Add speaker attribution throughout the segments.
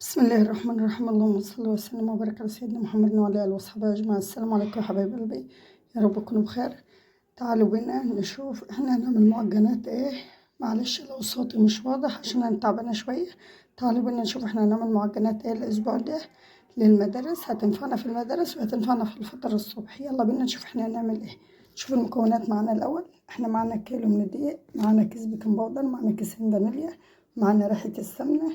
Speaker 1: بسم الله الرحمن الرحيم. اللهم صل وسلم وبارك على سيدنا محمد وعلى اله وصحبه اجمعين. السلام عليكم يا حبايب قلبي، يا رب تكونوا بخير. تعالوا بينا نشوف احنا هنعمل معجنات ايه. معلش لو صوتي مش واضح عشان انا تعبانه شويه. تعالوا بينا نشوف احنا هنعمل معجنات ايه الاسبوع ده للمدارس، هتنفعنا في المدارس وهتنفعنا في الفطار الصبح. يلا بينا نشوف احنا هنعمل ايه. نشوف المكونات معانا الاول. احنا معانا كيلو من الدقيق، معانا كيس بيكنج باودر، معانا كيسين فانيليا، معانا ريحه السمنه،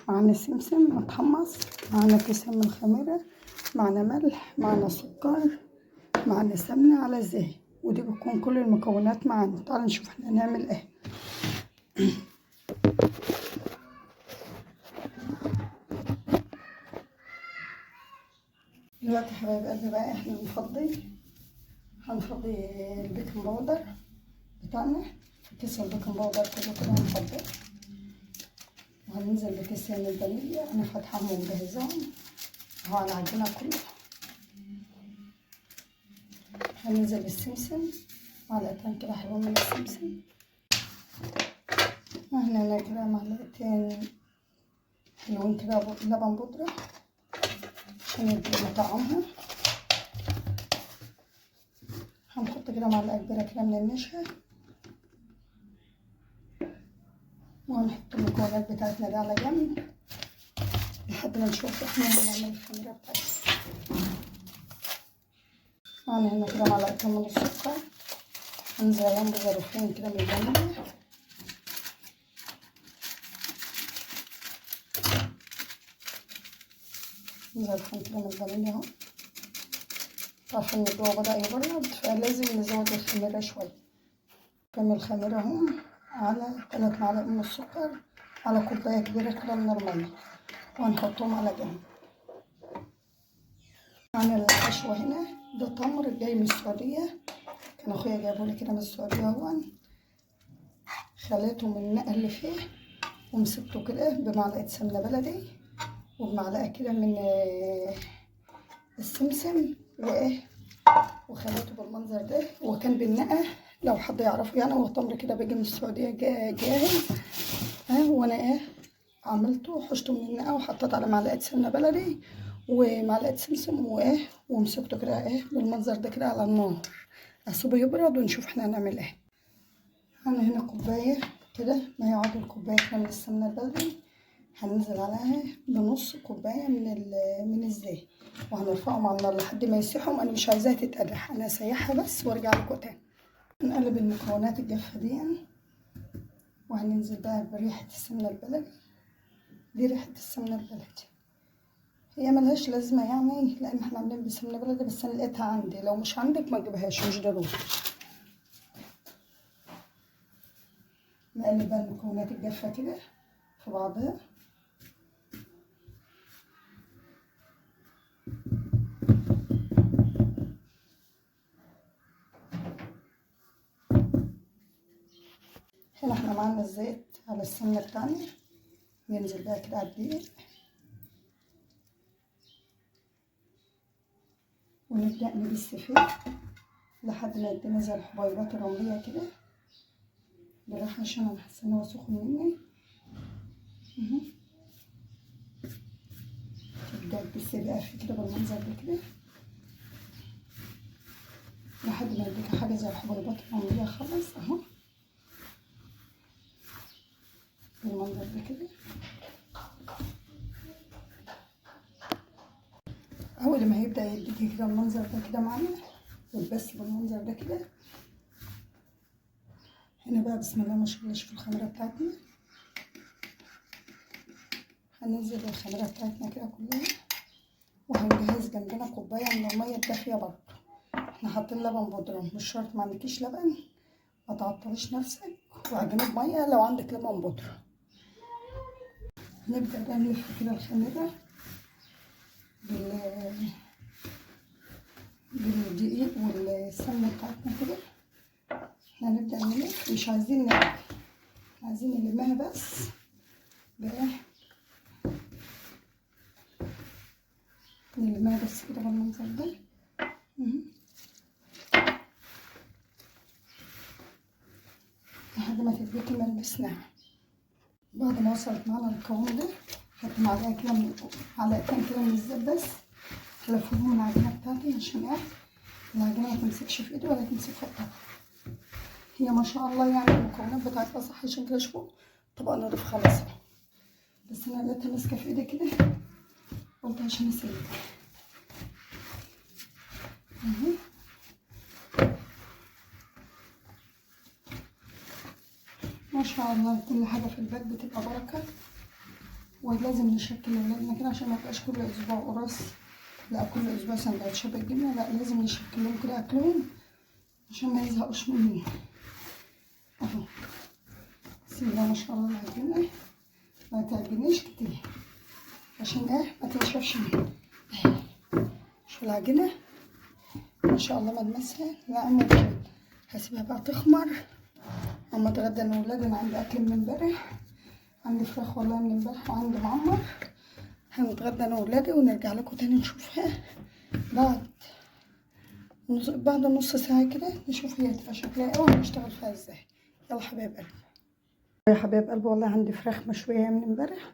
Speaker 1: معانا سمسم متحمص، معانا كيسين من الخميرة، معانا ملح، معانا سكر، معانا سمنة على زيت. ودي بتكون كل المكونات معانا. تعالوا نشوف احنا هنعمل ايه. دلوقتي يا حبايب قلبي بقى احنا هنفضي البيكنج باودر بتاعنا في كيس البيكنج باودر كله كده هنفضيه، وهننزل بكيسين الفانيليا انا فاتحاهم ومجهزاهم اهو على العجينة كلها. هننزل بالسمسم معلقتين كده حلوين من السمسم، وهنا كده معلقتين حلوين كده لبن بودرة عشان يدينا طعمها. هنحط كده معلقة كبيرة كده من النشا، وهنحط المكونات بتاعتنا دي على جنب لحد ما نشوف احنا هنعمل الخميرة بتاعتنا. معانا هنا كده معلقتين من السكر، هنزل عليهم بظروفين كده من الفانيليا، ظرفين كده من الفانيليا اهو. عشان الجو بدأ يبرد فلازم نزود الخميرة شوية. كمل الخميرة اهو على 3 معالق من السكر على كوباية كبيرة كده من المية، وهنحطهم على جنب. معانا الحشوة هنا ده تمر جاي من السعودية، كان اخويا جايبهولي كده من السعودية اهو. خليته من النقع اللي فيه ومسكته كده بمعلقة سمنة بلدي وبمعلقة كده من السمسم وخليته بالمنظر ده. وكان بالنقع لو حد يعرفه يعني، هو تمر كده بيجي من السعودية جاهز وانا عملته حشته من النقع وحطيت على معلقة سمنة بلدي ومعلقة سمسم ومسكته كده بالمنظر ده كده على النار. اسيبه يبرد ونشوف احنا هنعمل ايه. انا هنا كوباية كده ما يعادل كوباية كده من السمنة البلدي، هننزل عليها بنص كوباية من الزيت، وهنرفعهم على النار لحد ما يسيحهم. انا مش عايزاها تتقدح، انا هسيحها بس وارجع لكم تاني. هنقلب المكونات الجافة دي وهننزل بقى بريحة السمنة البلدي. دي ريحة السمنة البلدي، هي ملهاش لازمة يعني لان احنا عاملين بسمنة بلدي، بس انا لقيتها عندي. لو مش عندك ما تجيبهاش، مش ضروري. نقلب بقى المكونات الجافة كده في بعضها. هنا احنا معانا الزيت على السمنة بتاعنا، ننزل بقى كده على الدقيق ونبدأ نبس فيه لحد ما يدينا زي الحبيبات الرملية كده بالراحة عشان انا حاسة ان هو سخن مني. تبدأ تبس بقى فيه كده بالمنظر ده كده لحد ما يديك حاجة زي الحبيبات الرملية خالص اهو بالمنظر ده كده. اول ما هيبدأ يديك كده المنظر ده كده معانا والبس بالمنظر ده كده، هنا بقى بسم الله ما شاء الله شوف الخميرة بتاعتنا. هننزل الخميرة بتاعتنا كده كلها، وهنجهز جنبنا كوباية من المية الدافية برضه. احنا حاطين لبن بودرة، مش شرط ما عندكيش لبن ما تعطليش نفسك وعجنيه بمية لو عندك لبن بودرة. نبدأ بقى نلف كده الخميرة بالدقيق والسمنة بتاعتنا كده. احنا هنبدأ نلف، مش عايزين نلف، عايزين نلمها بس بقى، نلمها بس كده بالمنظر ده لحد ما تديكي ملمس ناعم. بعد ما وصلت معانا القوام ده حط معلقتين كده من الزيت بس، هلفهم من العجينه بتاعتي عشان العجينه ما تمسكش في ايدي ولا تمسك في الطبق. هي ما شاء الله يعني المكونات بتاعتها صح، عشان كده شوفوا طبق نضيف خالص. بس انا لقيتها ماسكه في ايدي كده، قلت عشان اسيبها اهو. ما شاء الله كل حاجه في البيت بتبقى بركه، ولازم نشكل اولادنا كده عشان ما يبقاش كل اسبوع قرص، لا كل اسبوع سندوتشات بالجبنه، لا لازم نشكل لهم كده اكلهم عشان ما يزهقوش مني اهو. بسم الله ما شاء الله العجينه ما تعجنيش كتير عشان ما تنشفش مني. شوف العجينه ما شاء الله ملمسها لا هسيبها بقى تخمر اما اتغدى انا وولادي. انا عندي اكل من امبارح، عندي فراخ والله من امبارح وعندي معمر. هنتغدى انا وولادي ونرجع لكم تاني نشوفها بعد نص ساعه كده، نشوف هي هتبقى شكلها ايه وهنشتغل فيها ازاي. يلا حبايب قلبي يا حبايب قلبي، والله عندي فراخ مشويه من امبارح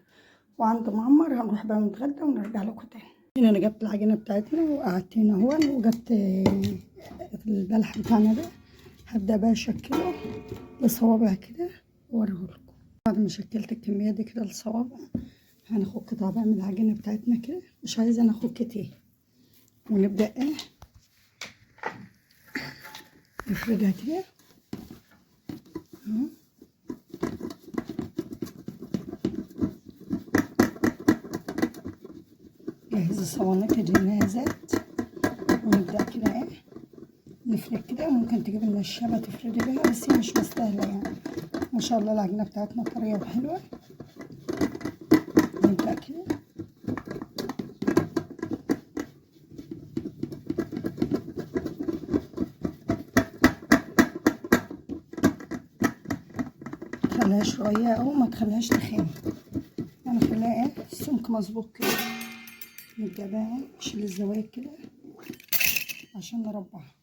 Speaker 1: وعندي معمر. هنروح بقى نتغدى ونرجع لكم تاني. هنا انا جبت العجينه بتاعتنا وقعدت هنا اهون، وجبت البلح بتاعنا ده. هبدا بقى اشكله لصوابع كده واوريهولكم. بعد ما شكلت الكميه دي كده لصوابع، هناخد قطعه بقى من العجينه بتاعتنا كده، مش عايزه ناخد كتير، ونبدا نفردها كده اهو. جهز الصواني تدهنها زيت، ونبدا كده نفرد كده. ممكن تجيب النشابه تفردي بيها، بس هي مش مستاهله يعني. ما شاء الله العجينه بتاعتنا طريه وحلوه. نبدا كده تخليهاش رقيقه او ما تخليهاش تخينه، يعني خليها السمك مظبوط كده. نبدا بقى نشيل الزوايد كده عشان نربعها.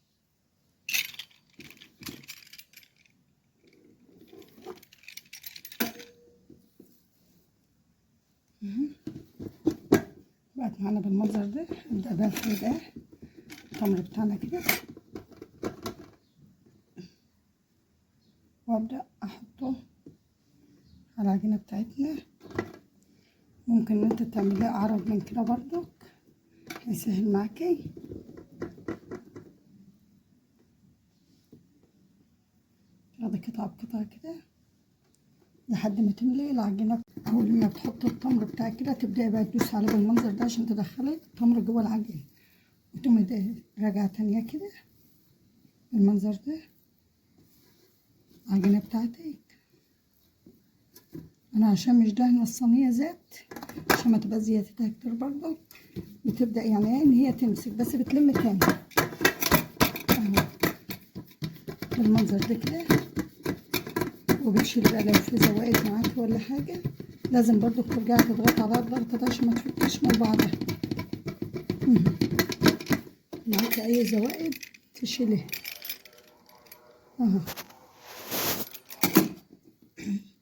Speaker 1: بقت معانا بالمنظر ده. نبدا بقى نفرد التمر بتاعنا كده، وابدا احطه على العجينه بتاعتنا. ممكن ان انت تعمليها اعرض من كده برضك هيسهل معاكي. تاخدي قطعه بقطعه كده لحد ما تملي العجينه. اول ما بتحطي التمر بتاعك كده تبداي بقى تدوسي عليه بالمنظر ده عشان تدخلي التمر جوه العجينه، وتقومي راجعه تانيه كده بالمنظر ده العجينه بتاعتك. انا عشان مش دهنه الصينيه زيت عشان ما تبقى زيادتها كتير برضه، بتبدا يعني ان هي تمسك، بس بتلم تاني اهو بالمنظر ده كده. وبتشيل بقى لو في زوائد معاكي ولا حاجه، لازم برضو ترجعي تضغطي على الضغطه ده عشان ما تفكش من بعضها. معاكي اي زوائد تشيليها اهو.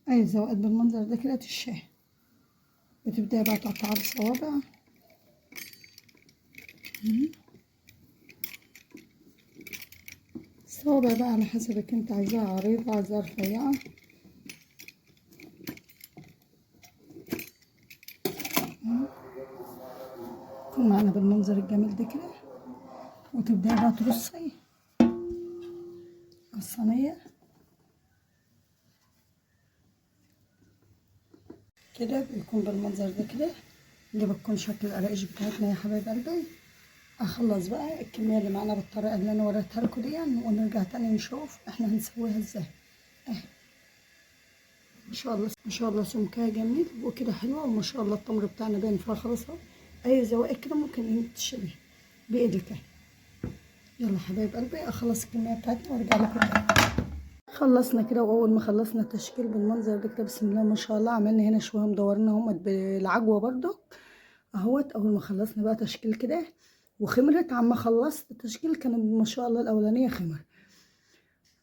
Speaker 1: اي زوائد بالمنظر ده كده تشيلها. بتبداي بقى تقطعي الصوابع الصوابع بقى على حسبك انت عايزاها عريضه عايزاها رفيعه. يكون معانا بالمنظر الجميل ده كده. وتبداي بقى ترصي على الصينيه كده، بيكون بالمنظر ده كده. دي بتكون شكل القراقيش بتاعتنا يا حبايب قلبي. اخلص بقى الكميه اللي معانا بالطريقه اللي انا وريتها لكم دي، ونرجع تاني نشوف احنا هنسويها ازاي. ما شاء الله ما شاء الله سمكها جميل وكده حلوه، وما شاء الله التمر بتاعنا باين فيها خلاص اهو. اي زوائد كده ممكن تشيليها بايدك. يلا حبايب قلبي اخلص الكميه بتاعتنا وارجع لكم تاني. خلصنا كده، واول ما خلصنا التشكيل بالمنظر ده كده بسم الله ما شاء الله عملنا هنا شويه مدورنا هم بالعجوه برضو اهوت. اول ما خلصنا بقى تشكيل كده وخمرت، عما خلصت التشكيل كان ما شاء الله الاولانيه خمر.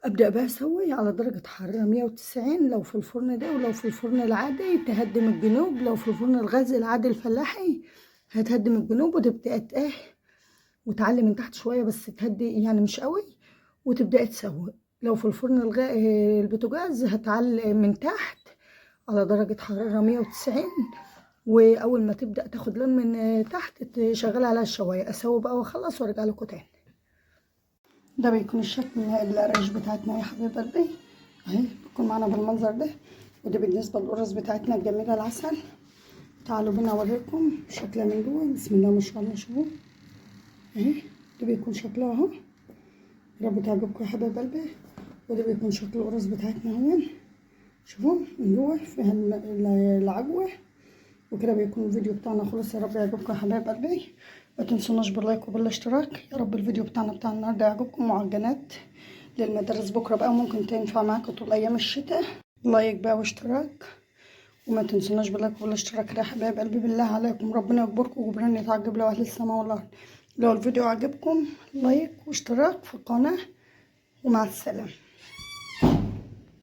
Speaker 1: ابدا بقى اسوي على درجه حراره 190 لو في الفرن ده، ولو في الفرن العادي تهدم الجنوب، لو في الفرن الغاز العادي الفلاحي هتهدم الجنوب وتبدا وتعلي من تحت شويه بس تهدي يعني مش قوي، وتبداي تسوي. لو في الفرن البوتاجاز هتعلي من تحت على درجه حراره 190، واول ما تبدا تاخد لون من تحت تشغلي عليها الشوايه. اسوي بقى واخلص وارجع لكم تاني. ده بيكون الشكل الريش بتاعتنا يا حبايب قلبي اهي، بيكون معانا بالمنظر ده. وده بالنسبه للقرص بتاعتنا الجميله العسل. تعالوا بينا اوريكم شكلها من جوه. بسم الله ما شاء الله. شوفوا اهي، ده بيكون شكلها اهو. يا رب تعجبكم يا حبايب قلبي. وده بيكون شكل القرص بتاعتنا اهو. شوفوا من جوه فيها العجوه. وكده بيكون الفيديو بتاعنا خلص. يا رب يعجبكم يا حبايب قلبي. ما تنسوناش باللايك وبالاشتراك. يا رب الفيديو بتاع النهارده يعجبكم. معجنات للمدارس بكره بقى ممكن تنفع معاكم طول ايام الشتاء. لايك بقى واشتراك، وما تنسوناش باللايك وبالاشتراك يا حبايب قلبي. بالله عليكم ربنا يجبركم وجبران يتعجب له اهل السماء والارض. لو الفيديو عجبكم لايك واشتراك في القناه، ومع السلامه.